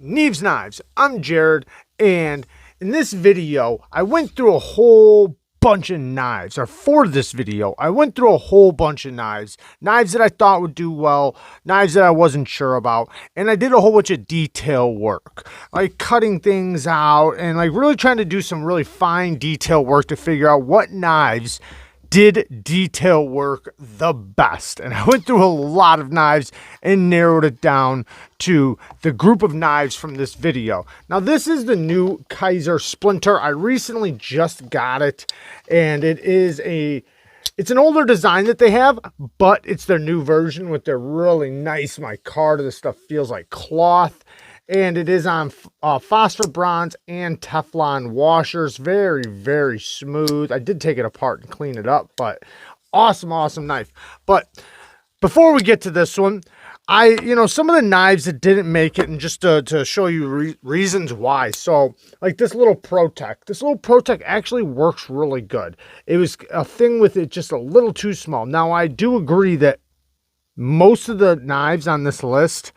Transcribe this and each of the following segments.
Neeves Knives. I'm Jared, and in this video, I went through a whole bunch of knives, or for this video, I went through a whole bunch of knives that I thought would do well, knives that I wasn't sure about, and I did a whole bunch of detail work, like cutting things out, and like really trying to do some really fine detail work to figure out what knives did detail work the best. And I went through a lot of knives and narrowed it down to the group of knives from this video. Now this is the new Kaiser Splinter. I recently just got it, and it's an older design that they have, but it's their new version with their really nice micarta. This stuff feels like cloth. And it is on phosphor bronze and Teflon washers. Very, very smooth. I did take it apart and clean it up, but awesome, awesome knife. But before we get to this one, some of the knives that didn't make it, and just to show you reasons why. So, like this little Protec. This little Protec actually works really good. It was a thing with it just a little too small. Now, I do agree that most of the knives on this list,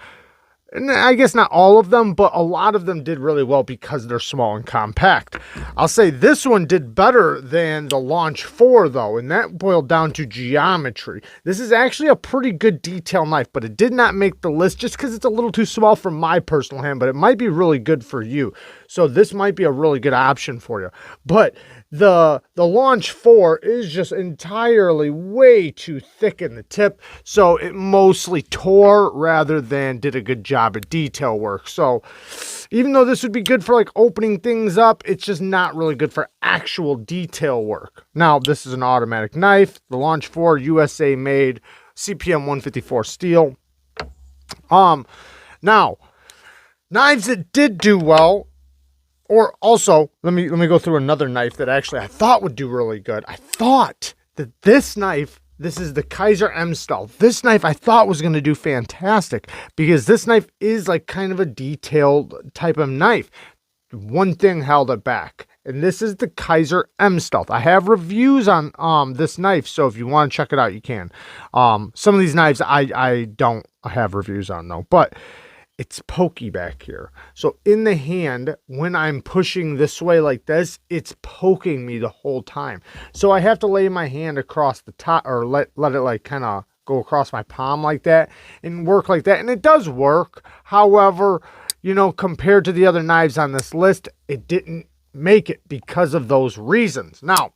and I guess not all of them, but a lot of them did really well because they're small and compact. I'll say this one did better than the Launch 4, though, and that boiled down to geometry. This is actually a pretty good detail knife, but it did not make the list just because it's a little too small for my personal hand, but it might be really good for you. So this might be a really good option for you. But the Launch 4 is just entirely way too thick in the tip, so it mostly tore rather than did a good job at detail work. So even though this would be good for like opening things up, it's just not really good for actual detail work. Now, this is an automatic knife, the Launch 4, USA made, CPM 154 steel. Now, knives that did do well. Or also, let me go through another knife that actually I thought would do really good. I thought that this knife, this is the Kaiser mstealth. This knife I thought was going to do fantastic because this knife is like kind of a detailed type of knife. One thing held it back, and this is the Kaiser mstealth. I have reviews on this knife, so if you want to check it out, you can. Some of these knives I don't have reviews on though, but it's pokey back here. So in the hand, when I'm pushing this way like this, it's poking me the whole time. So I have to lay my hand across the top, or let it like kind of go across my palm like that and work like that. And it does work. However, compared to the other knives on this list, it didn't make it because of those reasons. Now,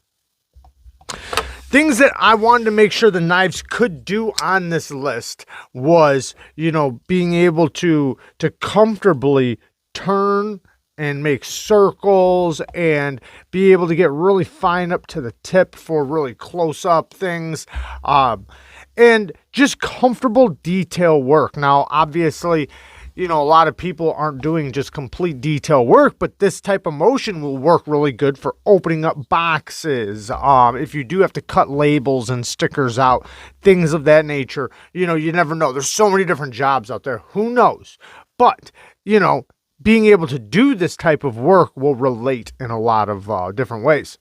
things that I wanted to make sure the knives could do on this list was, being able to comfortably turn and make circles and be able to get really fine up to the tip for really close up things, and just comfortable detail work. Now, obviously, a lot of people aren't doing just complete detail work, but this type of motion will work really good for opening up boxes. If you do have to cut labels and stickers out, things of that nature, you never know. There's so many different jobs out there. Who knows? But, being able to do this type of work will relate in a lot of different ways.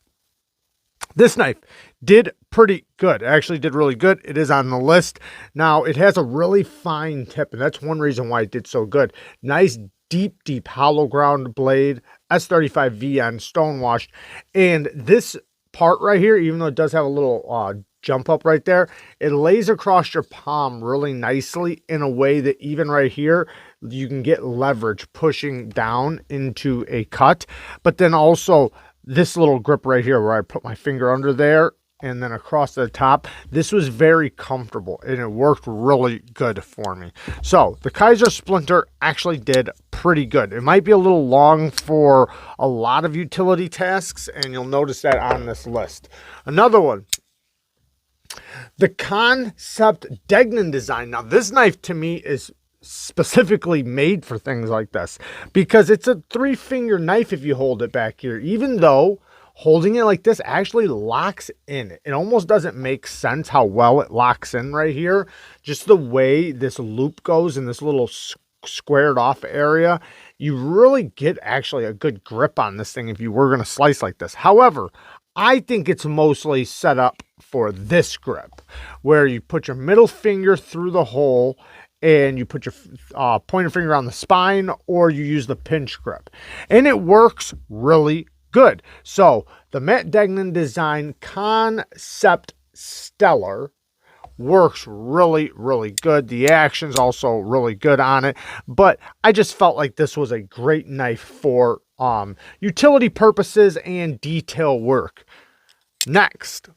This knife did pretty good. It actually did really good. It is on the list. Now, it has a really fine tip, and that's one reason why it did so good. Nice, deep hollow ground blade, S35V on stonewashed. And this part right here, even though it does have a little jump up right there, it lays across your palm really nicely in a way that even right here, you can get leverage pushing down into a cut. But then also, this little grip right here where I put my finger under there and then across the top, this was very comfortable and it worked really good for me. So the Kaiser Splinter actually did pretty good. It might be a little long for a lot of utility tasks, and you'll notice that on this list. Another one, the Kansept Degnan design. Now this knife to me is specifically made for things like this because it's a 3-finger knife if you hold it back here, even though holding it like this actually locks in. It almost doesn't make sense how well it locks in right here. Just the way this loop goes in this little squared off area, you really get actually a good grip on this thing if you were going to slice like this. However, I think it's mostly set up for this grip where you put your middle finger through the hole and you put your pointer finger on the spine, or you use the pinch grip, and it works really good. So the Matt Degnan design Concept Steller works really, really good. The action's also really good on it, but I just felt like this was a great knife for utility purposes and detail work. Next,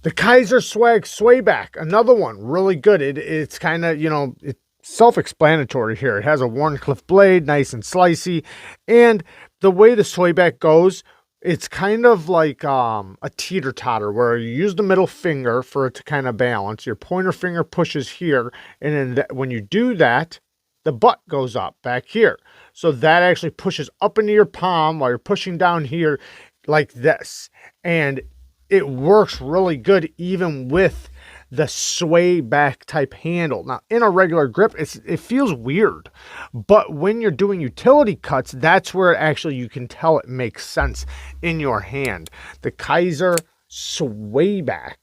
the Kaiser Swayback, another one, really good. It's kind of, it's self-explanatory here. It has a Wharncliffe blade, nice and slicey, and the way the Swayback goes, it's kind of like a teeter-totter, where you use the middle finger for it to kind of balance. Your pointer finger pushes here, and then when you do that, the butt goes up back here. So that actually pushes up into your palm while you're pushing down here like this. And it works really good even with the sway back type handle. Now, in a regular grip, it feels weird, but when you're doing utility cuts, that's where actually you can tell it makes sense in your hand. The Kaiser Swayback.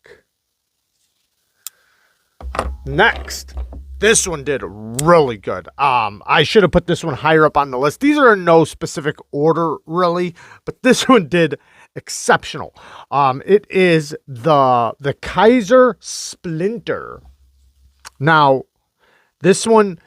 Next, this one did really good. I should have put this one higher up on the list. These are in no specific order, really, but this one did exceptional. It is the Kaiser Splinter. Now, this one,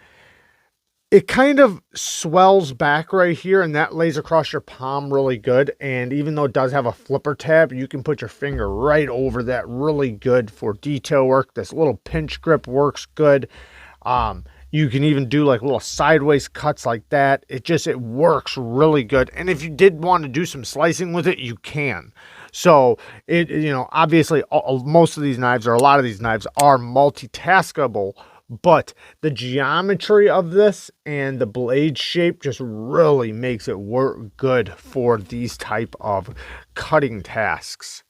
it kind of swells back right here, and that lays across your palm really good. And even though it does have a flipper tab, you can put your finger right over that, really good for detail work. This little pinch grip works good. You can even do like little sideways cuts like that. It works really good. And if you did want to do some slicing with it, you can. So obviously most of these knives, or a lot of these knives, are multitaskable, but the geometry of this and the blade shape just really makes it work good for these type of cutting tasks.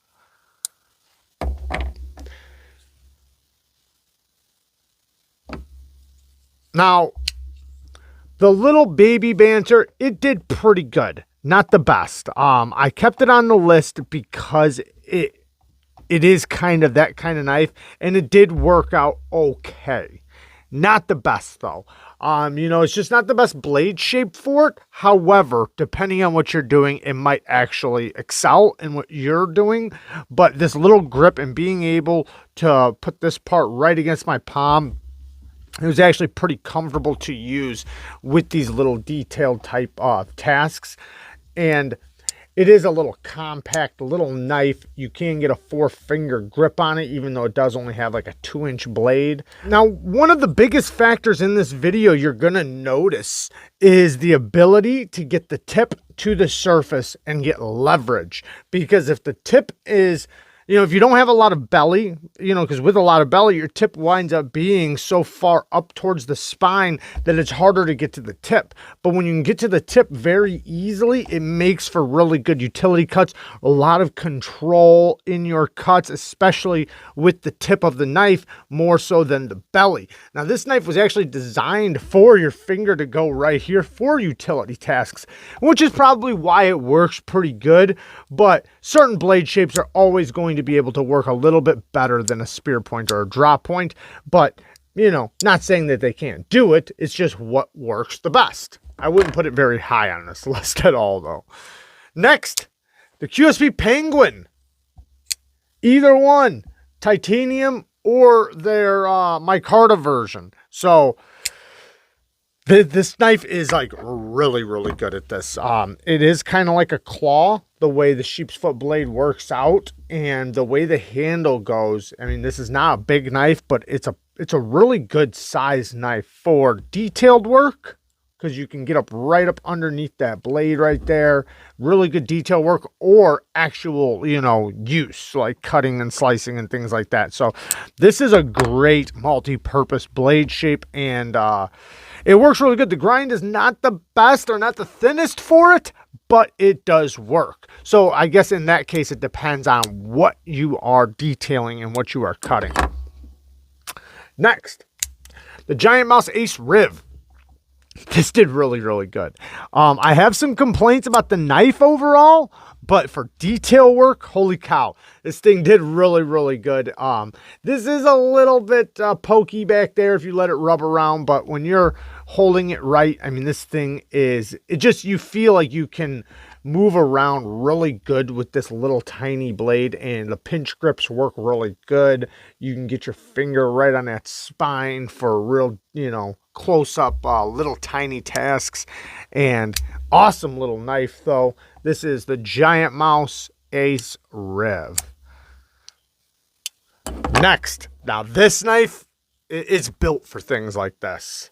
Now, the little baby Banter, it did pretty good. Not the best. I kept it on the list because it is kind of that kind of knife, and it did work out okay. Not the best, though. It's just not the best blade shape for it. However, depending on what you're doing, it might actually excel in what you're doing. But this little grip and being able to put this part right against my palm, it was actually pretty comfortable to use with these little detailed type of tasks. And it is a little compact little knife. You can get a 4-finger grip on it, even though it does only have like a 2-inch blade. Now, one of the biggest factors in this video you're going to notice is the ability to get the tip to the surface and get leverage. Because if the tip is, if you don't have a lot of belly, because with a lot of belly, your tip winds up being so far up towards the spine that it's harder to get to the tip. But when you can get to the tip very easily, it makes for really good utility cuts, a lot of control in your cuts, especially with the tip of the knife, more so than the belly. Now, this knife was actually designed for your finger to go right here for utility tasks, which is probably why it works pretty good. But certain blade shapes are always going to be able to work a little bit better than a spear point or a drop point, but not saying that they can't do it. It's just what works the best. I wouldn't put it very high on this list at all, though. Next, the QSP Penguin. Either one, titanium or their micarta version. So this knife is like really, really good at this. It is kind of like a claw, the way the sheep's foot blade works out and the way the handle goes. I mean, this is not a big knife, but it's a really good size knife for detailed work, because you can get up right up underneath that blade right there. Really good detail work, or actual, use, like cutting and slicing and things like that. So this is a great multi-purpose blade shape, and it works really good. The grind is not the best or not the thinnest for it, but it does work. So I guess in that case, it depends on what you are detailing and what you are cutting. Next, the giant Mouse Ace Riv. this did really, really good. I have some complaints about the knife overall, but for detail work, holy cow, this thing did really, really good. This is a little bit pokey back there if you let it rub around, but when you're holding it right, I mean, this thing is, it just, you feel like you can move around really good with this little tiny blade, and the pinch grips work really good. You can get your finger right on that spine for real, you know, close up little tiny tasks. And awesome little knife though. This is the giant Mouse Ace Riv. Next, now this knife is built for things like this.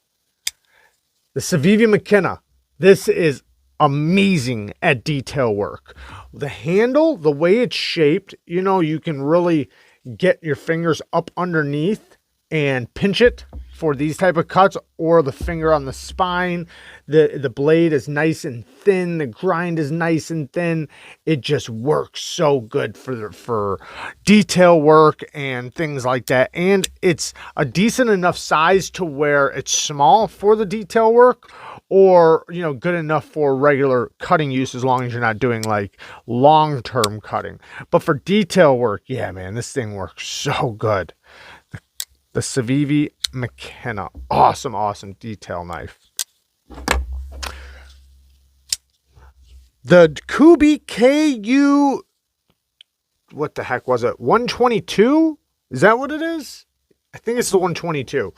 The Civivi McKenna. This is amazing at detail work. The handle, the way it's shaped, you know, you can really get your fingers up underneath and pinch it for these type of cuts, or the finger on the spine. The blade is nice and thin. The grind is nice and thin. It just works so good for detail work and things like that. And it's a decent enough size to where it's small for the detail work, or, you know, good enough for regular cutting use, as long as you're not doing like long-term cutting. But for detail work, yeah, man, this thing works so good. The Civivi McKenna. Awesome, awesome detail knife. The Kubey KU, what the heck was it? 122? Is that what it is? I think it's the 122.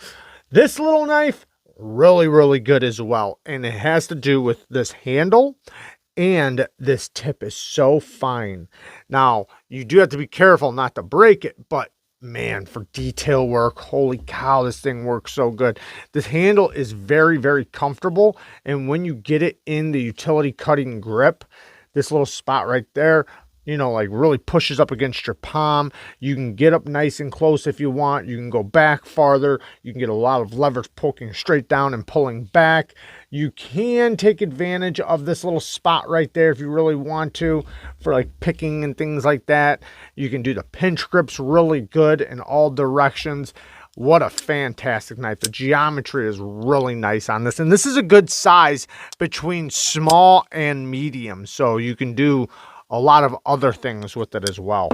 This little knife, really, really good as well. And it has to do with this handle, and this tip is so fine. Now, you do have to be careful not to break it, but man, for detail work, holy cow, this thing works so good. This handle is very, very comfortable, and when you get it in the utility cutting grip, this little spot right there, you know, like really pushes up against your palm. You can get up nice and close if you want. You can go back farther. You can get a lot of leverage poking straight down and pulling back. You can take advantage of this little spot right there if you really want to, for like picking and things like that. You can do the pinch grips really good in all directions. What a fantastic knife. The geometry is really nice on this. And this is a good size between small and medium. So you can do a lot of other things with it as well.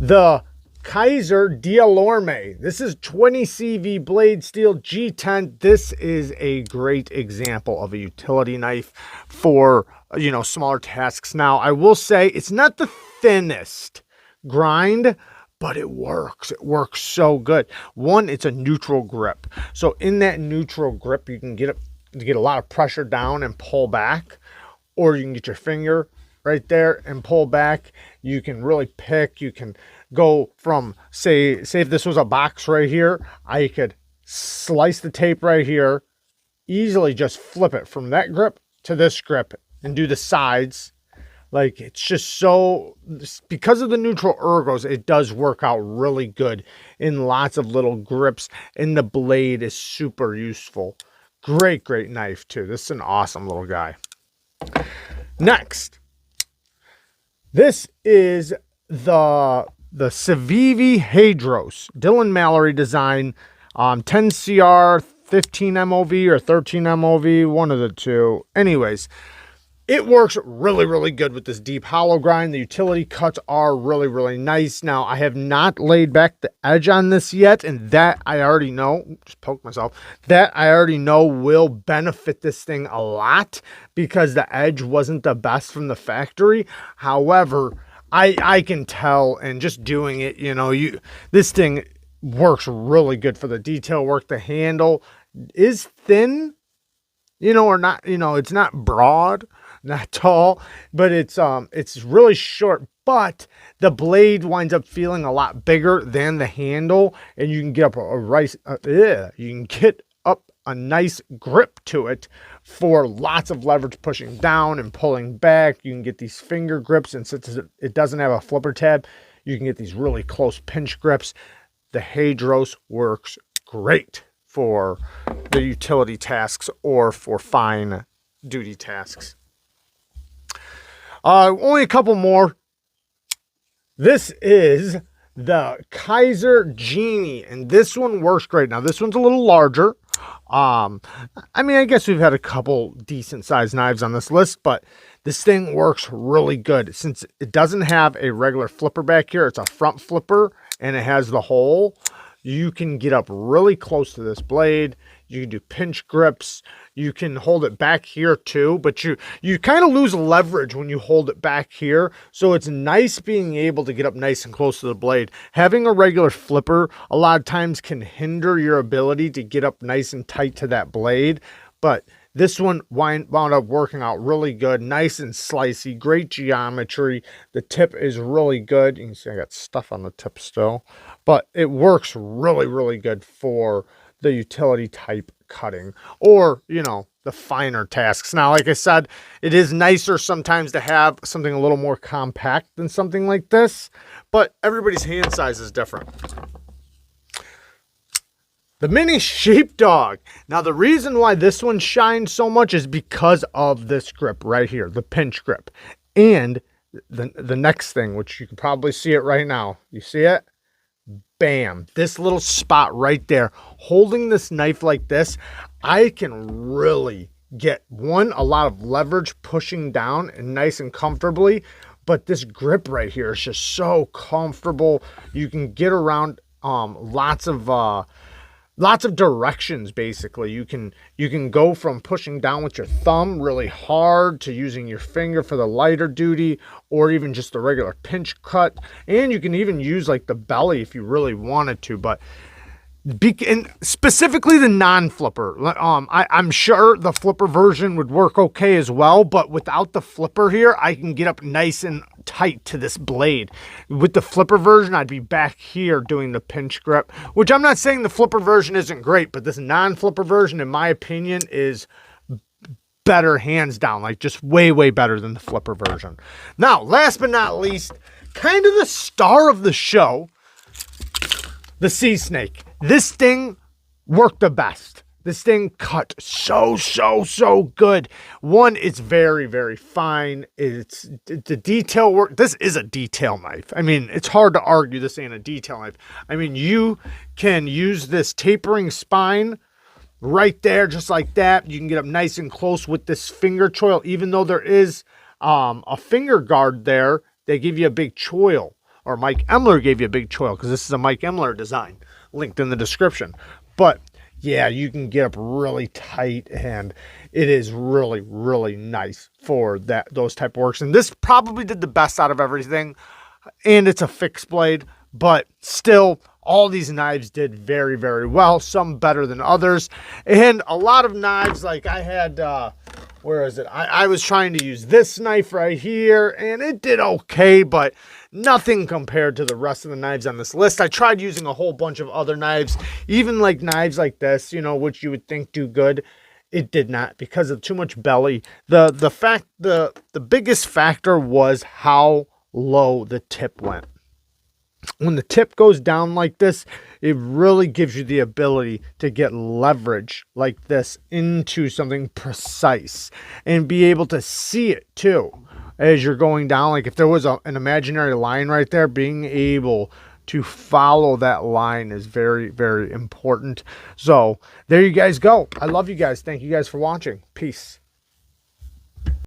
The Kaiser Dialorme. This is 20 CV blade steel G10. This is a great example of a utility knife for, you know, smaller tasks. Now, I will say it's not the thinnest grind, but it works. It works so good. One, it's a neutral grip. So in that neutral grip, you can get a lot of pressure down and pull back. Or you can get your finger right there and pull back. You can really pick. You can go from, say if this was a box right here, I could slice the tape right here, easily just flip it from that grip to this grip and do the sides. Like, it's just so, because of the neutral ergos, it does work out really good in lots of little grips, and the blade is super useful. Great, great knife too. This is an awesome little guy. Next, this is the Civivi Hadros, Dylan Mallory design, 10 CR, 15 MOV or 13 MOV, one of the two. Anyways, it works really, really good with this deep hollow grind. The utility cuts are really, really nice. Now, I have not laid back the edge on this yet, and that I already know, just poke myself, that I already know will benefit this thing a lot, because the edge wasn't the best from the factory. However, I can tell, and just doing it, you know, this thing works really good for the detail work. The handle is thin, you know, or not, you know, it's not broad, not tall, but it's really short, but the blade winds up feeling a lot bigger than the handle, and you can get up a nice grip to it for lots of leverage pushing down and pulling back. You can get these finger grips, and since it doesn't have a flipper tab, you can get these really close pinch grips. The Hadros works great for the utility tasks or for fine duty tasks. Only a couple more. This is the Kaiser Genie, and this one works great. Now, this one's a little larger. I mean, I guess we've had a couple decent sized knives on this list, but this thing works really good. Since it doesn't have a regular flipper back here, it's a front flipper and it has the hole. You can get up really close to this blade. You can do pinch grips. You can hold it back here too, but you kind of lose leverage when you hold it back here. So it's nice being able to get up nice and close to the blade. Having a regular flipper a lot of times can hinder your ability to get up nice and tight to that blade. But this one wound up working out really good, nice and slicey, great geometry. The tip is really good. You can see I got stuff on the tip still, but it works really, really good for the utility type cutting or, you know, the finer tasks. Now, like I said, it is nicer sometimes to have something a little more compact than something like this, but everybody's hand size is different. The mini Sheepdog. Now, the reason why this one shines so much is because of this grip right here, the pinch grip. And the next thing, which you can probably see it right now. You see it? Bam, this little spot right there, holding this knife like this, I can really get a lot of leverage pushing down and nice and comfortably, but this grip right here is just so comfortable. You can get around lots of directions. Basically, you can go from pushing down with your thumb really hard to using your finger for the lighter duty, or even just a regular pinch cut, and you can even use like the belly if you really wanted to. But and specifically the non-flipper, I'm sure the flipper version would work okay as well, but without the flipper here, I can get up nice and tight to this blade. With the flipper version, I'd be back here doing the pinch grip, which I'm not saying the flipper version isn't great, but this non-flipper version, in my opinion, is better, hands down, like just way, way better than the flipper version. Now, last but not least, kind of the star of the show, the Sea Snake. This thing worked the best. This thing cut so good. One, it's very, very fine. It's the detail work. This is a detail knife. I mean, it's hard to argue this ain't a detail knife. I mean, you can use this tapering spine right there, just like that. You can get up nice and close with this finger choil. Even though there is a finger guard there, they give you a big choil. Or Mike Emler gave you a big choil, because this is a Mike Emler design, linked in the description. But yeah, you can get up really tight, and it is really, really nice for those type of works. And this probably did the best out of everything. And it's a fixed blade, but still, all these knives did very, very well. Some better than others. And a lot of knives, like I had, where is it? I was trying to use this knife right here, and it did okay, but nothing compared to the rest of the knives on this list. I tried using a whole bunch of other knives, even like knives like this, you know, which you would think do good. It did not, because of too much belly. The biggest factor was how low the tip went. When the tip goes down like this, it really gives you the ability to get leverage like this into something precise and be able to see it too as you're going down. Like if there was an imaginary line right there, being able to follow that line is very, very important. So there you guys go. I love you guys. Thank you guys for watching. Peace.